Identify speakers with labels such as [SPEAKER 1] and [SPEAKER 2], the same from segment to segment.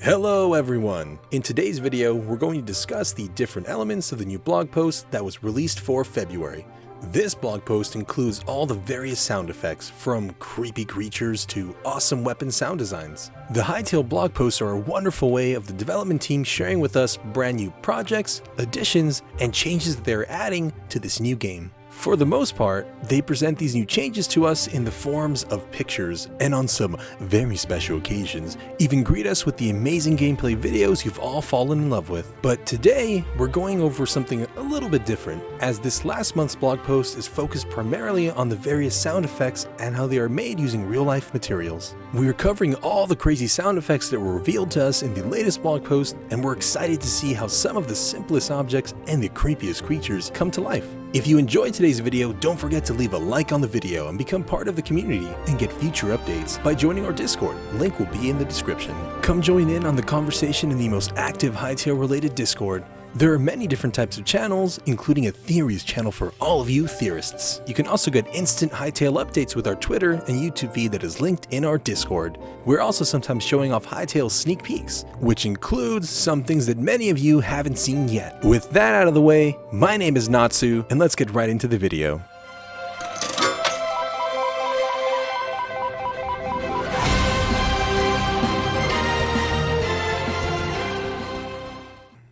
[SPEAKER 1] Hello everyone! In today's video, we're going to discuss the different elements of the new blog post that was released for February. This blog post includes all the various sound effects, from creepy creatures to awesome weapon sound designs. The Hytale blog posts are a wonderful way of the development team sharing with us brand new projects, additions, and changes that they're adding to this new game. For the most part, they present these new changes to us in the forms of pictures, and on some very special occasions, even greet us with the amazing gameplay videos you've all fallen in love with. But today, we're going over something a little bit different, as this last month's blog post is focused primarily on the various sound effects and how they are made using real-life materials. We're covering all the crazy sound effects that were revealed to us in the latest blog post, and we're excited to see how some of the simplest objects and the creepiest creatures come to life. If you enjoyed today's video, don't forget to leave a like on the video and become part of the community and get future updates by joining our Discord. Link will be in the description. Come join in on the conversation in the most active Hytale related Discord. There are many different types of channels, including a theories channel for all of you theorists. You can also get instant Hytale updates with our Twitter and YouTube feed that is linked in our Discord. We're also sometimes showing off Hytale sneak peeks, which includes some things that many of you haven't seen yet. With that out of the way, my name is Natsu, and let's get right into the video.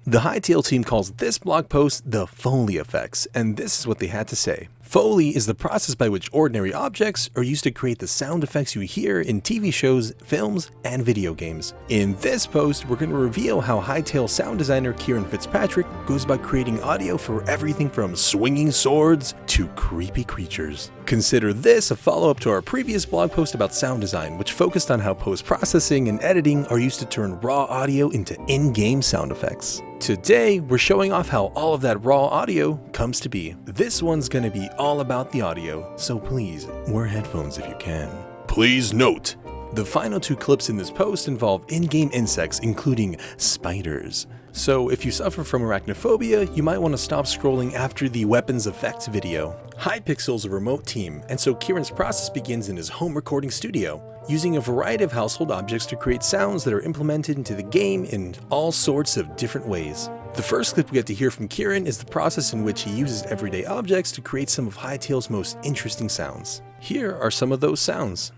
[SPEAKER 1] The Hytale team calls this blog post the Foley effects, and this is what they had to say. Foley is the process by which ordinary objects are used to create the sound effects you hear in TV shows, films, and video games. In this post, we're going to reveal how Hytale sound designer Kieran Fitzpatrick goes about creating audio for everything from swinging swords to creepy creatures. Consider this a follow-up to our previous blog post about sound design, which focused on how post-processing and editing are used to turn raw audio into in-game sound effects. Today, we're showing off how all of that raw audio comes to be. This one's gonna be all about the audio, so please, wear headphones if you can. Please note, the final two clips in this post involve in-game insects, including spiders. So if you suffer from arachnophobia, you might want to stop scrolling after the weapons effects video. Hypixel's a remote team, and so Kieran's process begins in his home recording studio, using a variety of household objects to create sounds that are implemented into the game in all sorts of different ways. The first clip we get to hear from Kieran is the process in which he uses everyday objects to create some of Hytale's most interesting sounds. Here are some of those sounds.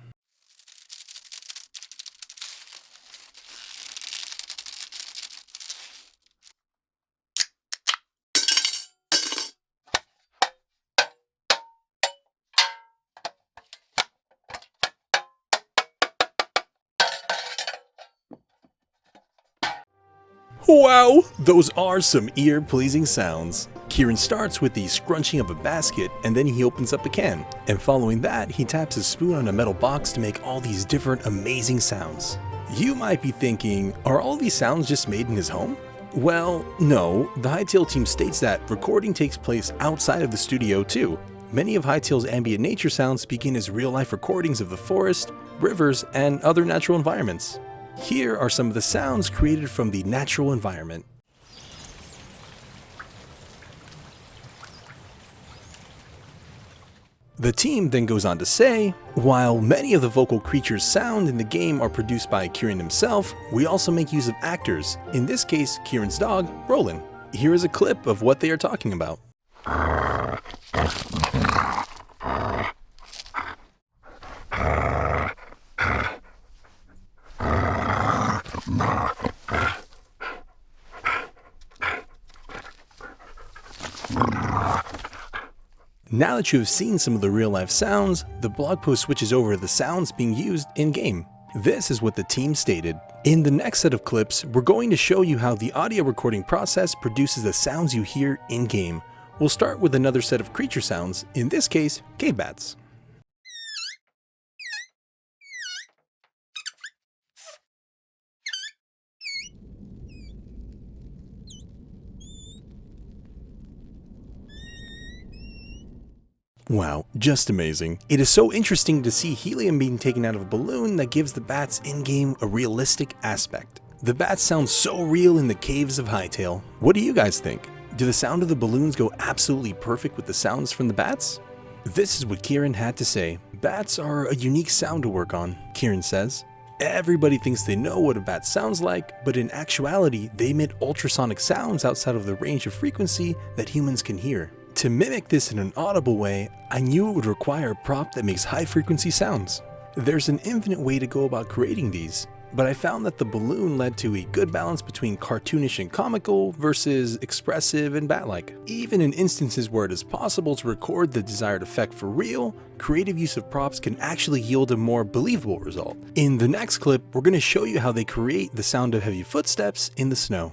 [SPEAKER 1] Wow, those are some ear-pleasing sounds. Kieran starts with the scrunching of a basket, and then he opens up a can. And following that, he taps his spoon on a metal box to make all these different amazing sounds. You might be thinking, are all these sounds just made in his home? Well, no. The Hytale team states that recording takes place outside of the studio too. Many of Hytale's ambient nature sounds begin as real-life recordings of the forest, rivers, and other natural environments. Here are some of the sounds created from the natural environment. The team then goes on to say, while many of the vocal creatures' sound in the game are produced by Kieran himself, we also make use of actors, in this case Kieran's dog, Roland. Here is a clip of what they are talking about. Now that you have seen some of the real-life sounds, the blog post switches over to the sounds being used in-game. This is what the team stated. In the next set of clips, we're going to show you how the audio recording process produces the sounds you hear in-game. We'll start with another set of creature sounds, in this case, cave bats. Wow, just amazing. It is so interesting to see helium being taken out of a balloon that gives the bats in-game a realistic aspect. The bats sound so real in the caves of Hytale. What do you guys think? Do the sound of the balloons go absolutely perfect with the sounds from the bats? This is what Kieran had to say. Bats are a unique sound to work on, Kieran says. Everybody thinks they know what a bat sounds like, but in actuality, they emit ultrasonic sounds outside of the range of frequency that humans can hear. To mimic this in an audible way, I knew it would require a prop that makes high frequency sounds. There's an infinite way to go about creating these, but I found that the balloon led to a good balance between cartoonish and comical versus expressive and bat-like. Even in instances where it is possible to record the desired effect for real, creative use of props can actually yield a more believable result. In the next clip, we're going to show you how they create the sound of heavy footsteps in the snow.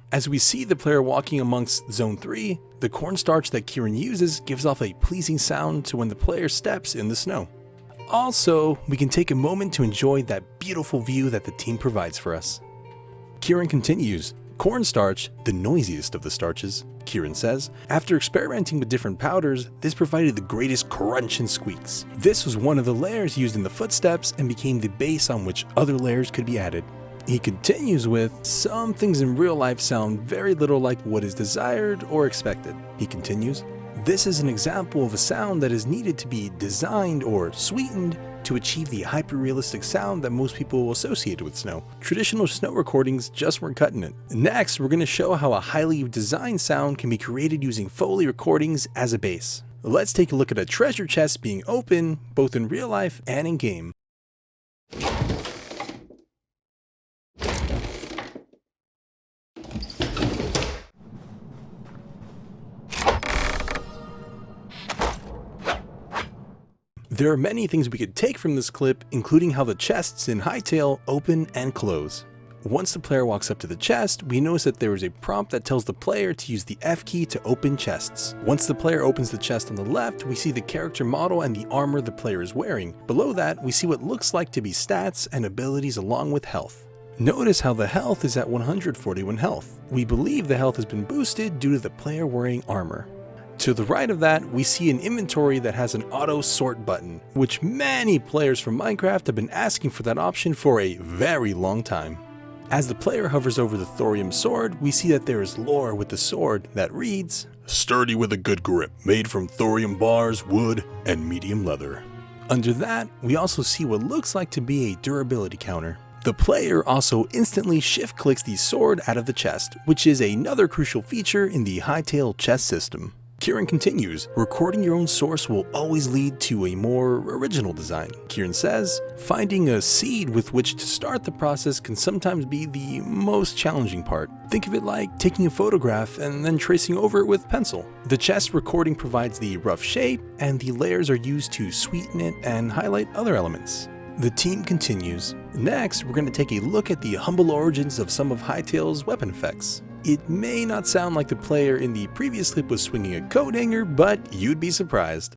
[SPEAKER 1] As we see the player walking amongst Zone 3, the cornstarch that Kieran uses gives off a pleasing sound to when the player steps in the snow. Also, we can take a moment to enjoy that beautiful view that the team provides for us. Kieran continues, cornstarch, the noisiest of the starches, Kieran says. After experimenting with different powders, this provided the greatest crunch and squeaks. This was one of the layers used in the footsteps and became the base on which other layers could be added. He continues with, some things in real life sound very little like what is desired or expected. He continues, this is an example of a sound that is needed to be designed or sweetened to achieve the hyper-realistic sound that most people associate with snow. Traditional snow recordings just weren't cutting it. Next, we're going to show how a highly designed sound can be created using Foley recordings as a base. Let's take a look at a treasure chest being open, both in real life and in game. There are many things we could take from this clip, including how the chests in Hytale open and close. Once the player walks up to the chest, we notice that there is a prompt that tells the player to use the F key to open chests. Once the player opens the chest on the left, we see the character model and the armor the player is wearing. Below that, we see what looks like to be stats and abilities along with health. Notice how the health is at 141 health. We believe the health has been boosted due to the player wearing armor. To the right of that, we see an inventory that has an auto sort button, which many players from Minecraft have been asking for that option for a very long time. As the player hovers over the thorium sword, we see that there is lore with the sword that reads, sturdy with a good grip, made from thorium bars, wood, and medium leather. Under that, we also see what looks like to be a durability counter. The player also instantly shift clicks the sword out of the chest, which is another crucial feature in the Hytale chest system. Kieran continues, recording your own source will always lead to a more original design. Kieran says, finding a seed with which to start the process can sometimes be the most challenging part. Think of it like taking a photograph and then tracing over it with pencil. The chest recording provides the rough shape, and the layers are used to sweeten it and highlight other elements. The team continues. Next, we're going to take a look at the humble origins of some of Hytale's weapon effects. It may not sound like the player in the previous clip was swinging a coat hanger, but you'd be surprised.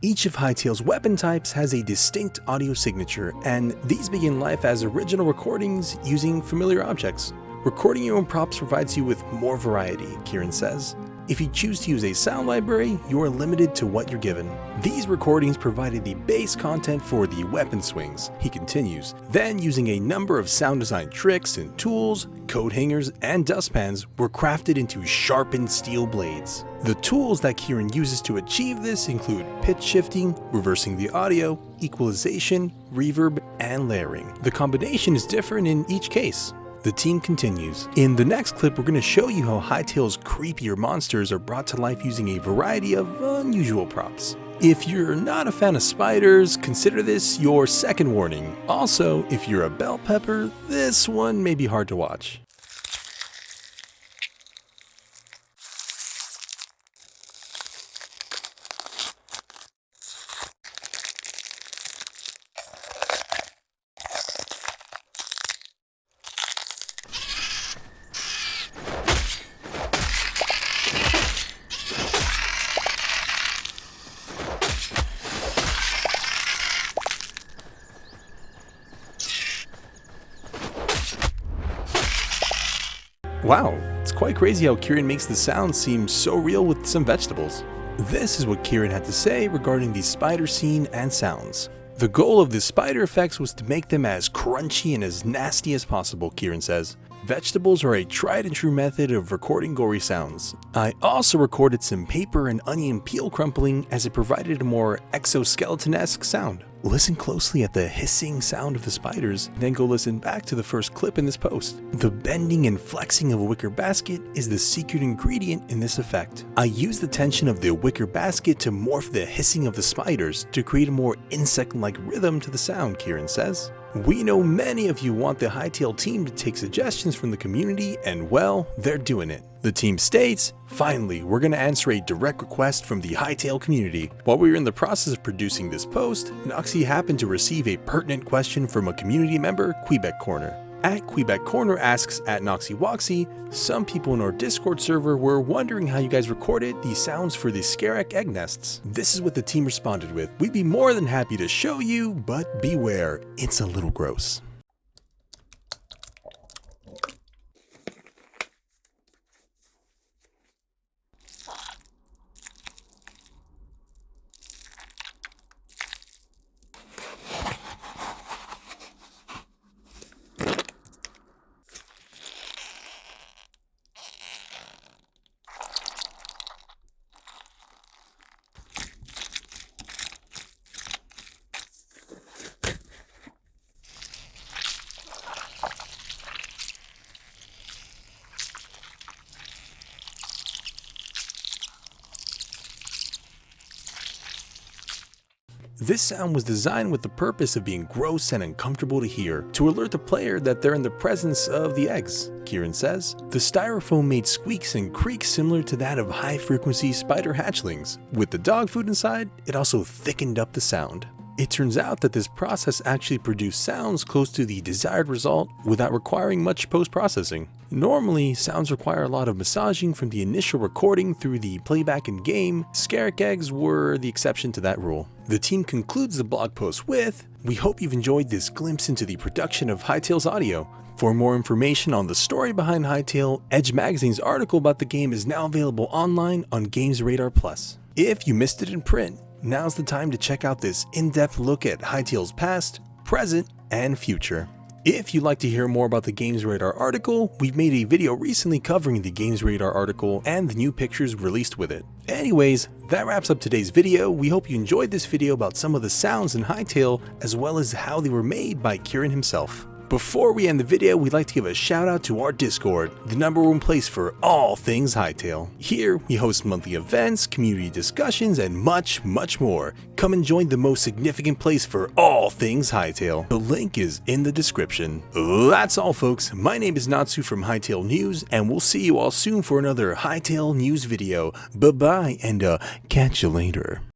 [SPEAKER 1] Each of Hytale's weapon types has a distinct audio signature, and these begin life as original recordings using familiar objects. Recording your own props provides you with more variety, Kieran says. If you choose to use a sound library, you are limited to what you're given. These recordings provided the base content for the weapon swings, he continues. Then, using a number of sound design tricks and tools, coat hangers, and dustpans were crafted into sharpened steel blades. The tools that Kieran uses to achieve this include pitch shifting, reversing the audio, equalization, reverb, and layering. The combination is different in each case. The team continues. In the next clip, we're going to show you how Hytale's creepier monsters are brought to life using a variety of unusual props. If you're not a fan of spiders, consider this your second warning. Also, if you're a bell pepper, this one may be hard to watch. Wow, it's quite crazy how Kieran makes the sound seem so real with some vegetables. This is what Kieran had to say regarding the spider scene and sounds. The goal of the spider effects was to make them as crunchy and as nasty as possible, Kieran says. Vegetables are a tried and true method of recording gory sounds. I also recorded some paper and onion peel crumpling as it provided a more exoskeleton-esque sound. Listen closely at the hissing sound of the spiders, then go listen back to the first clip in this post. The bending and flexing of a wicker basket is the secret ingredient in this effect. I used the tension of the wicker basket to morph the hissing of the spiders to create a more insect-like rhythm to the sound, Kieran says. We know many of you want the Hytale team to take suggestions from the community, and well, they're doing it. The team states, "Finally, we're going to answer a direct request from the Hytale community. While we were in the process of producing this post, Noxie happened to receive a pertinent question from a community member, Quebec Corner. At Quebec Corner asks at NoxieWoxie, some people in our Discord server were wondering how you guys recorded the sounds for the Scarek egg nests. This is what the team responded with. We'd be more than happy to show you, but beware, it's a little gross." This sound was designed with the purpose of being gross and uncomfortable to hear, to alert the player that they're in the presence of the eggs, Kieran says. The styrofoam made squeaks and creaks similar to that of high-frequency spider hatchlings. With the dog food inside, it also thickened up the sound. It turns out that this process actually produced sounds close to the desired result without requiring much post-processing. Normally, sounds require a lot of massaging from the initial recording through the playback in game. Scarek eggs were the exception to that rule. The team concludes the blog post with, "We hope you've enjoyed this glimpse into the production of Hytale's audio. For more information on the story behind Hytale, Edge Magazine's article about the game is now available online on Games Radar Plus. If you missed it in print, now's the time to check out this in-depth look at Hytale's past, present, and future. If you'd like to hear more about the Games Radar article, we've made a video recently covering the Games Radar article and the new pictures released with it. Anyways, that wraps up today's video. We hope you enjoyed this video about some of the sounds in Hytale, as well as how they were made by Kieran himself. Before we end the video, we'd like to give a shout out to our Discord, the #1 place for all things Hytale. Here, we host monthly events, community discussions, and much, much more. Come and join the most significant place for all things Hytale. The link is in the description. That's all, folks. My name is Natsu from Hytale News, and we'll see you all soon for another Hytale News video. Bye-bye, and catch you later.